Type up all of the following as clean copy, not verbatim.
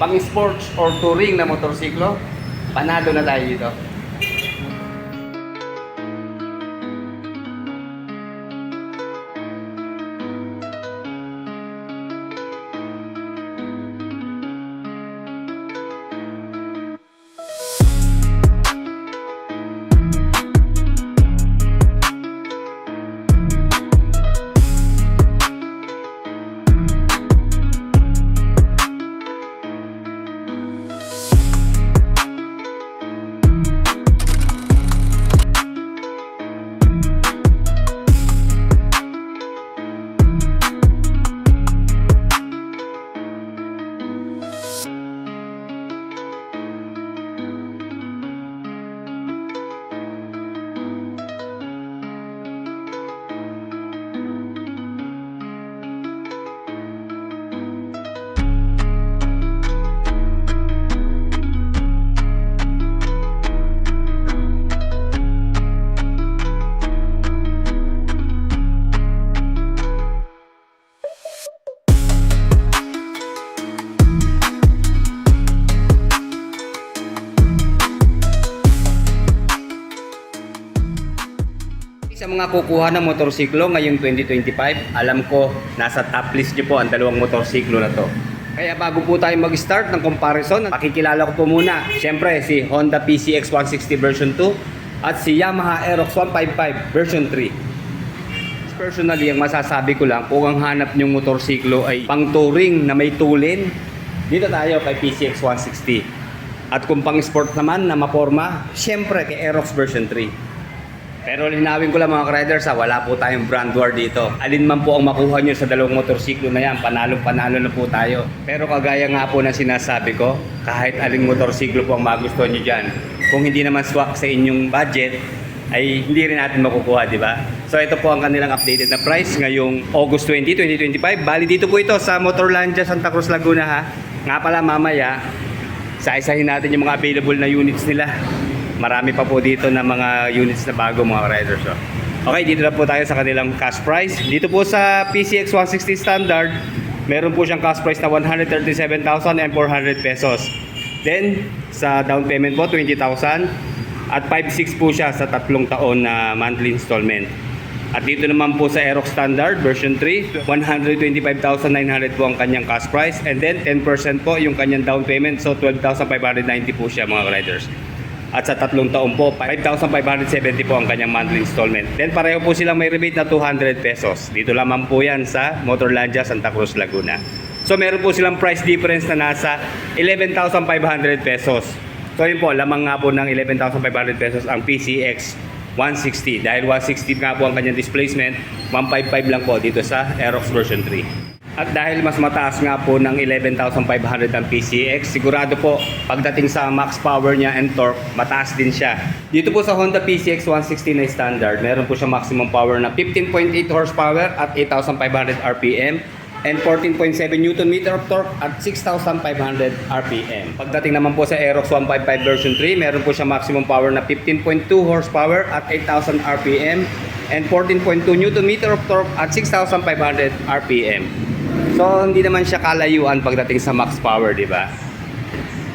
pang sports or touring na motorsiklo, panalo na tayo dito. Sa mga kukuha ng motorsiklo ngayong 2025, alam ko nasa top list nyo po ang dalawang motorsiklo na to. Kaya bago po tayo mag-start ng comparison, pakikilala ko po muna. Siyempre si Honda PCX 160 version 2 at si Yamaha Aerox 155 version 3. Personally, ang masasabi ko lang, kung ang hanap nyong motorsiklo ay pang touring na may tulin, dito tayo kay PCX 160. At kung pang sport naman na maporma, siyempre kay Aerox version 3. Pero linawin ko lang mga riders, wala po tayong brand war dito. Alin man po ang makuha nyo sa dalawang motorsiklo na yan, panalo na po tayo. Pero kagaya nga po na sinasabi ko, kahit aling motorsiklo po ang magustuhan nyo dyan, kung hindi naman swak sa inyong budget, ay hindi rin natin makukuha, di ba? So ito po ang kanilang updated na price ngayong August 20, 2025. Bali dito po ito sa Motorlandia, Santa Cruz, Laguna ha. Nga pala mamaya, isa-isahin natin yung mga available na units nila. Marami pa po dito na mga units na bago mga riders. So. Okay, dito na po tayo sa kanilang cash price. Dito po sa PCX 160 Standard, meron po siyang cash price na 137,400 pesos. Then, sa down payment po, 20,000. At 5.6 po siya sa 3 taon na monthly installment. At dito naman po sa Aerox Standard version 3, 125,900 po ang kanyang cash price. And then, 10% po yung kanyang down payment. So, 12,590 po siya mga riders. At sa 3 taon po, 5,570 po ang kanyang monthly installment. Then pareho po silang may rebate na 200 pesos. Dito lamang po yan sa Motorlandia, Santa Cruz, Laguna. So meron po silang price difference na nasa 11,500 pesos. So yun po, lamang nga po ng 11,500 pesos ang PCX 160. Dahil 160 nga po ang kanyang displacement, 155 lang po dito sa Aerox version 3. At dahil mas mataas nga po ng 11,500 ang PCX, sigurado po pagdating sa max power niya and torque, mataas din siya. Dito po sa Honda PCX 160 na standard, meron po siya maximum power na 15.8 horsepower at 8,500 RPM and 14.7 Nm of torque at 6,500 RPM. Pagdating naman po sa Aerox 155 version 3, meron po siya maximum power na 15.2 horsepower at 8,000 RPM and 14.2 Nm of torque at 6,500 RPM. So hindi naman siya kalayuan pagdating sa max power, di ba?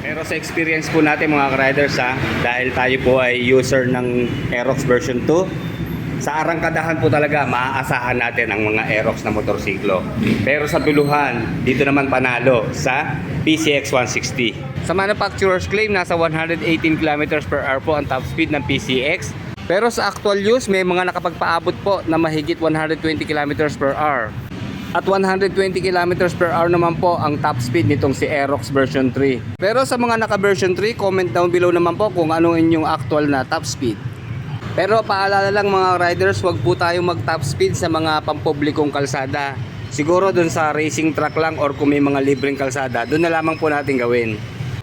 Pero sa experience po natin mga riders dahil tayo po ay user ng Aerox version 2, sa arangkadahan po talaga maaasahan natin ang mga Aerox na motorsiklo. Pero sa tuluhan, dito naman panalo sa PCX 160. Sa manufacturer's claim, nasa 118 km/h po ang top speed ng PCX. Pero sa actual use, may mga nakapagpaabot po na mahigit 120 km/h. At 120 km/h naman po ang top speed nitong si Aerox version 3. Pero sa mga naka version 3, comment down below naman po kung anong inyong actual na top speed. Pero paalala lang mga riders, wag po tayo mag top speed sa mga pampublikong kalsada. Siguro dun sa racing track lang or kung may mga libreng kalsada, dun na lamang po natin gawin.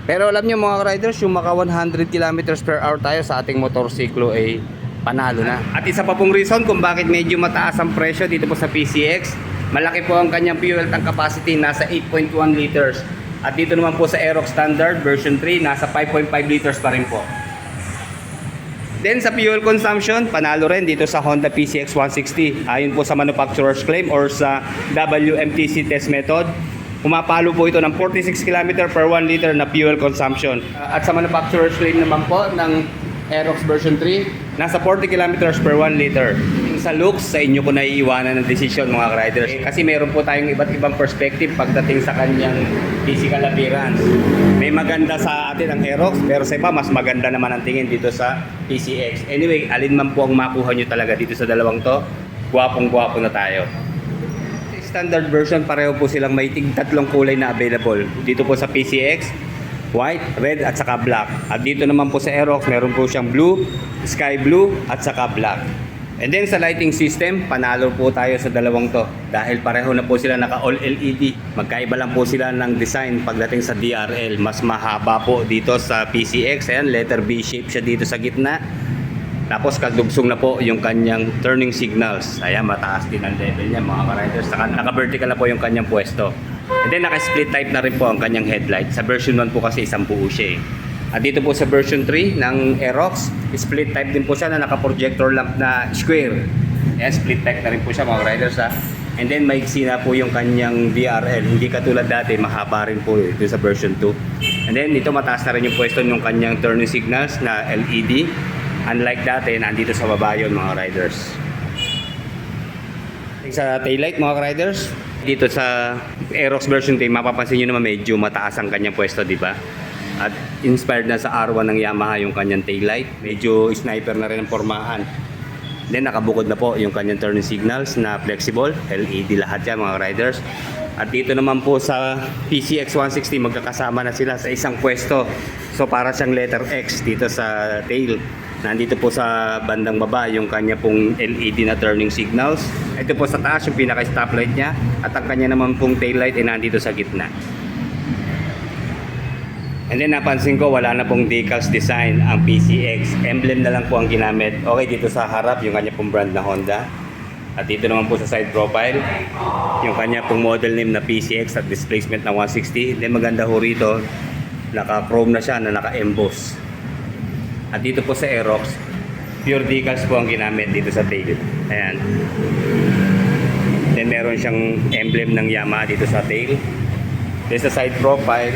Pero alam nyo mga riders, yung maka 100 km/h tayo sa ating motorsiklo ay panalo na. At isa pa pong reason kung bakit medyo mataas ang presyo dito po sa PCX, malaki po ang kanyang fuel tank capacity, nasa 8.1 liters. At dito naman po sa Aerox Standard version 3, nasa 5.5 liters pa rin po. Then sa fuel consumption, panalo rin dito sa Honda PCX 160. Ayon po sa manufacturer's claim or sa WMTC test method, pumapalo po ito ng 46 km per 1 liter na fuel consumption. At sa manufacturer's claim naman po ng Aerox version 3, nasa 40 kilometers per 1 liter. Sa looks, sa inyo ko naiiwanan ng desisyon mga riders. Kasi meron po tayong iba't ibang perspective pagdating sa kanyang physical appearance. May maganda sa atin ang Aerox, pero sa iba mas maganda naman ang tingin dito sa PCX. Anyway, alin man po ang makuha nyo talaga dito sa dalawang to, gwapong-gwapo na tayo. Standard version, pareho po silang may tatlong kulay na available. Dito po sa PCX, white, red at saka black. At dito naman po sa Aerox, meron po siyang blue, sky blue at saka black. And then sa lighting system, panalo po tayo sa dalawang to. Dahil pareho na po sila naka all LED. Magkaiba lang po sila ng design pagdating sa DRL. Mas mahaba po dito sa PCX. Ayan, letter B shape siya dito sa gitna. Tapos kadugsong na po yung kanyang turning signals. Ayan, mataas din ang level niya mga ka-riders. Naka-vertical na po yung kanyang pwesto. And then naka-split type na rin po ang kanyang headlight. Sa version 1 po kasi isang buo siya eh. At dito po sa version 3 ng Aerox, split type din po siya na naka-projector lamp na square. Ayan, split type na rin po siya mga riders ha. And then maiksi na po yung kanyang DRL. Hindi katulad dati, mahaba rin po ito sa version 2. And then ito mataas na rin yung pwesto ng kanyang turning signals na LED. Unlike dati, nandito sa baba yun mga riders. Sa taillight mga riders, dito sa Aerox version 3, mapapansin nyo naman medyo mataas ang kanyang pwesto, di ba? At inspired na sa R1 ng Yamaha yung kanyang taillight. Medyo sniper na rin ang pormahan. Then nakabukod na po yung kanyang turning signals na flexible. LED lahat yan mga riders. At dito naman po sa PCX 160 magkakasama na sila sa isang pwesto. So para siyang letter X dito sa tail. Nandito po sa bandang baba yung kanya pong LED na turning signals. Ito po sa taas yung pinaka stoplight niya. At ang kanya naman pong taillight ay nandito sa gitna. And then napansin ko wala na pong decals design ang PCX. Emblem na lang po ang ginamit. Okay, dito sa harap yung kanya pong brand na Honda. At dito naman po sa side profile yung kanya pong model name na PCX at displacement na 160. Then maganda ho rito, naka-chrome na siya na naka-emboss. At dito po sa Aerox, pure decals po ang ginamit dito sa tail. Ayan. Then meron siyang emblem ng Yamaha dito sa tail. Then sa side profile,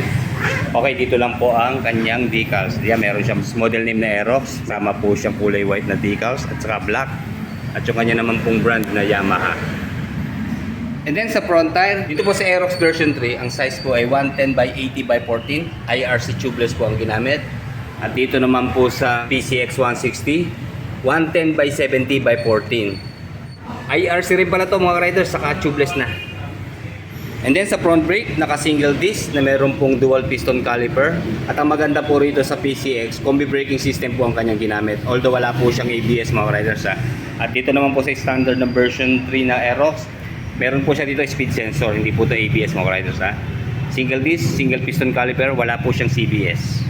okay, dito lang po ang kanyang decals. Diyan meron siyang model name na Aerox. Sama po siyang kulay white na decals at saka black. At yung kanya naman pong brand na Yamaha. And then sa front tire, dito po sa Aerox version 3, ang size po ay 110 by 80 by 14. IRC tubeless po ang ginamit. At dito naman po sa PCX 160, 110 by 70 by 14. IRC rin pala to mga riders, saka tubeless na. And then sa front brake, naka single disc na meron pong dual piston caliper. At ang maganda po rito sa PCX, combi braking system po ang kanyang ginamit. Although wala po siyang ABS mga riders ha. At dito naman po sa standard na version 3 na Aerox, meron po siya dito speed sensor, hindi po to ABS mga riders ha. Single disc, single piston caliper, wala po siyang CBS.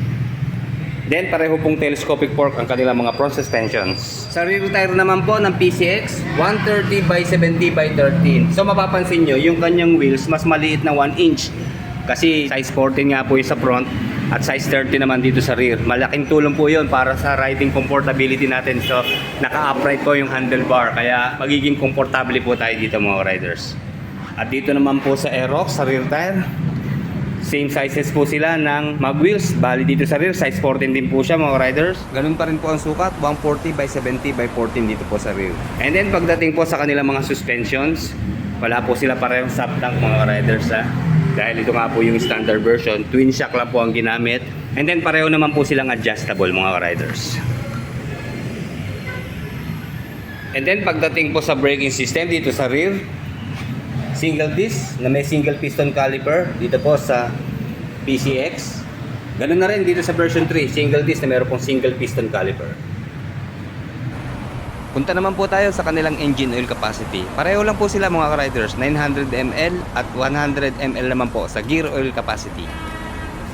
Then pareho pong telescopic fork ang kanilang mga front suspensions. Sa rear tire naman po ng PCX, 130 by 70 by 13. So mapapansin nyo, yung kanyang wheels mas maliit na 1 inch. Kasi size 14 nga po yung sa front at size 30 naman dito sa rear. Malaking tulong po yun para sa riding comfortability natin. So naka-upright po yung handlebar, kaya magiging komportable po tayo dito mga riders. At dito naman po sa Aerox, sa rear tire, same sizes po sila ng mag wheels. Bali dito sa rear, size 14 din po siya mga riders. Ganun pa rin po ang sukat, 140 by 70 by 14 dito po sa rear. And then pagdating po sa kanilang mga suspensions, wala po sila parehong sub tank mga riders ha. Dahil ito nga po yung standard version, twin shock lang po ang ginamit. And then pareho naman po silang adjustable mga riders. And then pagdating po sa braking system dito sa rear, single disc na may single piston caliper dito po sa PCX. Ganun na rin dito sa version 3, single disc na meron pong single piston caliper. Punta naman po tayo sa kanilang engine oil capacity. Pareho lang po sila mga riders, 900 ml at 100 ml naman po sa gear oil capacity.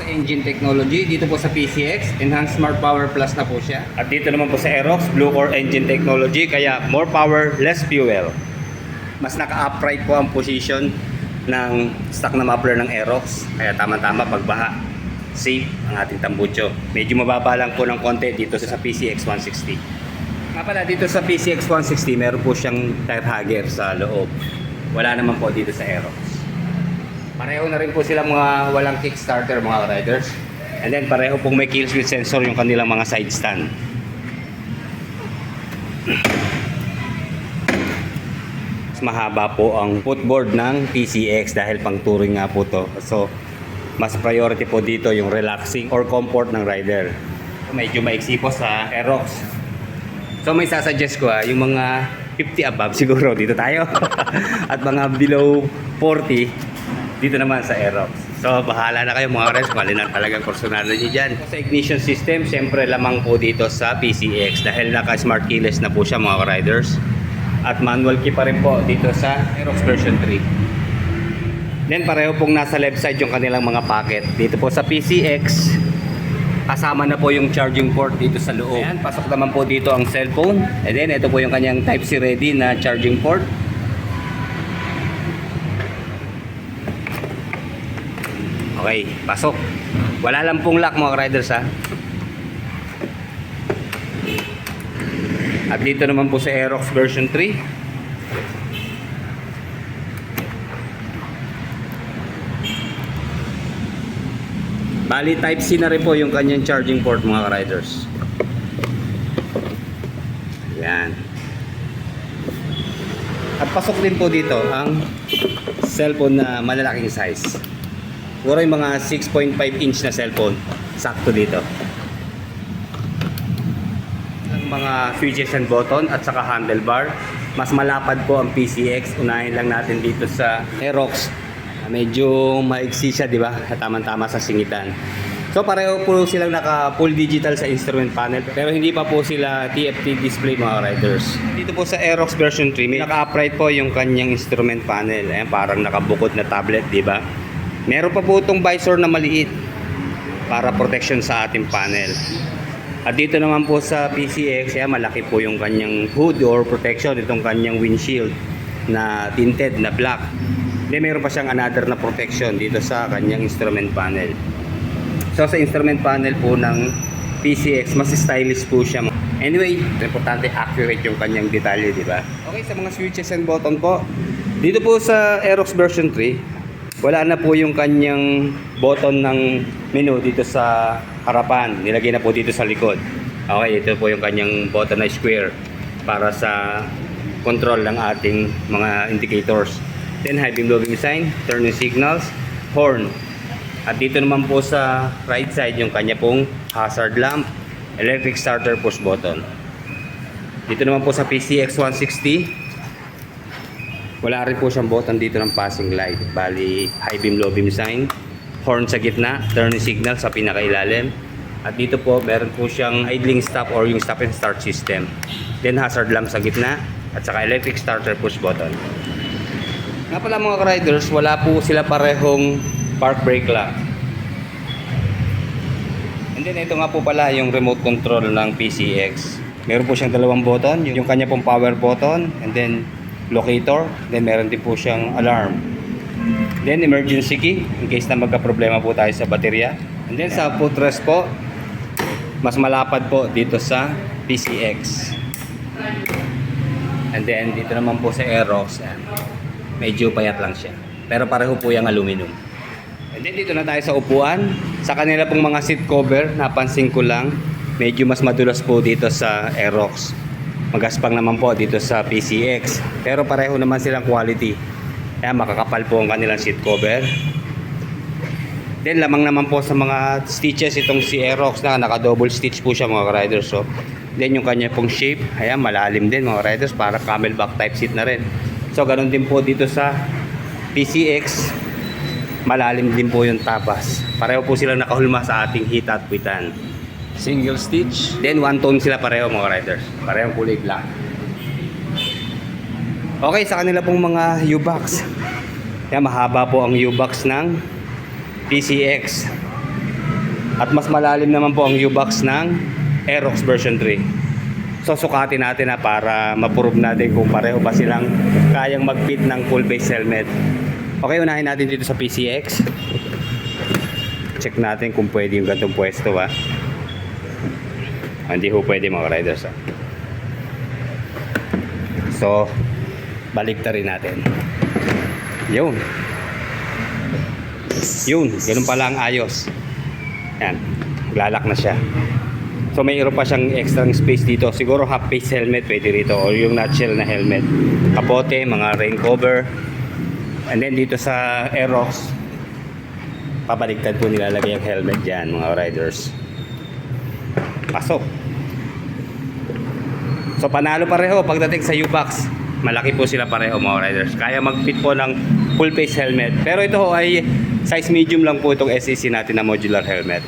Sa engine technology, dito po sa PCX, Enhanced Smart Power Plus na po siya. At dito naman po sa Aerox, Blue Core Engine Technology, kaya more power, less fuel. Mas naka-upright po ang position ng stock na muffler ng Aerox, kaya tama-tama pagbaha. Safe ang ating tambucho. Medyo mababa lang po ng konti dito sa PCX 160. Nga pala, dito sa PCX 160 meron po siyang tire hugger sa loob. Wala naman po dito sa Aerox. Pareho na rin po sila mga walang kickstarter mga riders. And then pareho pong may kill switch sensor yung kanilang mga side stand. Mas mahaba po ang footboard ng PCX dahil pang touring nga po to. So mas priority po dito yung relaxing or comfort ng rider. Medyo maiksi po sa Aerox. So may sasuggest ko yung mga 50 above siguro dito tayo. At mga below 40 dito naman sa Aerox. So bahala na kayo mga riders kung alin ang talagang personal nyo dyan. Sa ignition system, syempre lamang po dito sa PCX dahil naka smart keyless na po siya mga riders. At manual key pa rin po dito sa Aerox version 3. Then pareho pong nasa left side yung kanilang mga packet. Dito po sa PCX, kasama na po yung charging port dito sa loob. Ayan, pasok naman po dito ang cellphone. And then ito po yung kanyang Type-C ready na charging port. Okay, pasok. Wala lang pong lock mga riders ha. At dito naman po sa Aerox version 3. Bali Type-C na rin po yung kanyang charging port mga riders. Yan. At pasok din po dito ang cellphone na malalaking size. Siguro yung mga 6.5 inch na cellphone. Sakto dito. Mga switches and button at saka handlebar. Mas malapad po ang PCX. Unahin lang natin dito sa Aerox. Medyo maiksi siya, di ba? Tama-tama sa singitan. So pareho po silang naka full digital sa instrument panel. Pero hindi pa po sila TFT display mga riders. Dito po sa Aerox version 3, may naka-upright po yung kanyang instrument panel. Ayan, parang nakabukod na tablet, di ba? Meron pa po itong visor na maliit para protection sa ating panel. At dito naman po sa PCX, malaki po yung kanyang hood or protection, itong kanyang windshield na tinted na black. Then meron pa siyang another na protection dito sa kanyang instrument panel. So sa instrument panel po ng PCX, mas stylish po siya. Anyway, importante accurate yung kanyang detalye, di ba? Okay, sa mga switches and button po, dito po sa Aerox version 3, wala na po yung kanyang button ng menu dito sa harapan. Nilagay na po dito sa likod. Okay, ito po yung kanyang button na square para sa control ng ating mga indicators. Then high beam low beam sign, turning signals, horn. At dito naman po sa right side yung kanya pong hazard lamp, electric starter push button. Dito naman po sa PCX 160, wala rin po siyang button dito ng passing light. Bali, high beam, low beam sign, horn sa gitna, turning signal sa pinakailalim. At dito po, meron po siyang idling stop or yung stop and start system. Then hazard lamp sa gitna, at saka electric starter push button. Nga pala mga riders, wala po sila parehong park brake lock. And then ito nga po pala yung remote control ng PCX. Meron po siyang dalawang button, yung kanya pong power button, and then locator, then meron din po siyang alarm, then emergency key in case na magka-problema po tayo sa baterya. And then sa footrest po, mas malapad po dito sa PCX. And then dito naman po sa Aerox, medyo payat lang siya, pero pareho po yung aluminum. And then dito na tayo sa upuan. Sa kanila pong mga seat cover, napansin ko lang medyo mas madulas po dito sa Aerox. Magaspang naman po dito sa PCX, pero pareho naman silang quality. Kaya makakapal po ang kanilang seat cover. Then lamang naman po sa mga stitches itong si Aerox na naka double stitch po siya mga riders. So then yung kanya pong shape, ayan, malalim din mga riders, para camelback type seat na rin. So ganun din po dito sa PCX, malalim din po yung tapas. Pareho po silang nakahulma sa ating hit at quitan. Single stitch. Then one tone sila pareho mga riders. Parehong kulay black. Okay, sa kanila pong mga U-box. Kaya mahaba po ang U-box ng PCX. At mas malalim naman po ang U-box ng Aerox version 3. So sukatin natin para ma-prove natin kung pareho ba silang kayang mag-fit ng full face helmet. Okay, unahin natin dito sa PCX. Check natin kung pwede yung gantong pwesto Hindi ho pwede mga riders So balik ta rin natin. Yun. Yun, ganun pala ang ayos. Yan, lalak na siya. So mayroon pa siyang extra space dito. Siguro half face helmet pwede rito or yung nutshell na helmet. Kapote, mga rain cover. And then dito sa Aerox, pabaligtad po nilalagay yung helmet dyan mga riders. Pasok. So panalo pareho pagdating sa U-Box. Malaki po sila pareho mga riders. Kaya mag-fit po ng full face helmet. Pero ito ho ay size medium lang po itong SEC natin na modular helmet.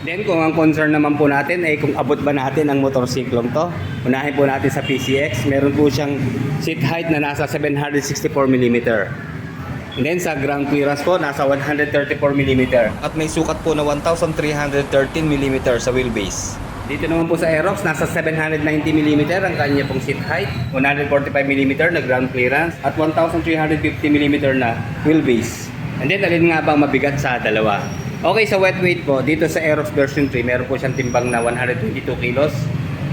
Then kung ang concern naman po natin ay kung abot ba natin ang motorsiklong to. Unahin po natin sa PCX. Meron po siyang seat height na nasa 764mm. And then sa ground clearance po nasa 134mm. At may sukat po na 1,313mm sa wheelbase. Dito naman po sa Aerox, nasa 790mm ang kanya pong seat height, 145mm na ground clearance, at 1,350mm na wheelbase. And then, alin nga bang mabigat sa dalawa? Okay, sa wet weight po, dito sa Aerox version 3, meron po siyang timbang na 122 kilos.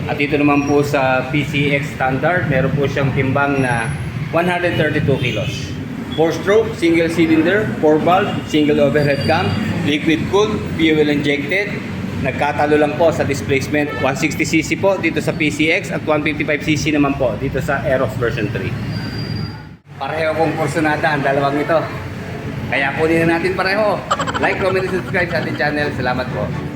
At dito naman po sa PCX standard, meron po siyang timbang na 132 kilos. 4-stroke, single cylinder, 4-valve, single overhead cam, liquid cooled, fuel injected. Nagkatalo lang po sa displacement, 160cc po dito sa PCX at 155cc naman po dito sa Aerox version 3. Pareho kong porsyonada ang dalawang ito. Kaya kunin na natin pareho. Like, comment, and subscribe sa ating channel. Salamat po.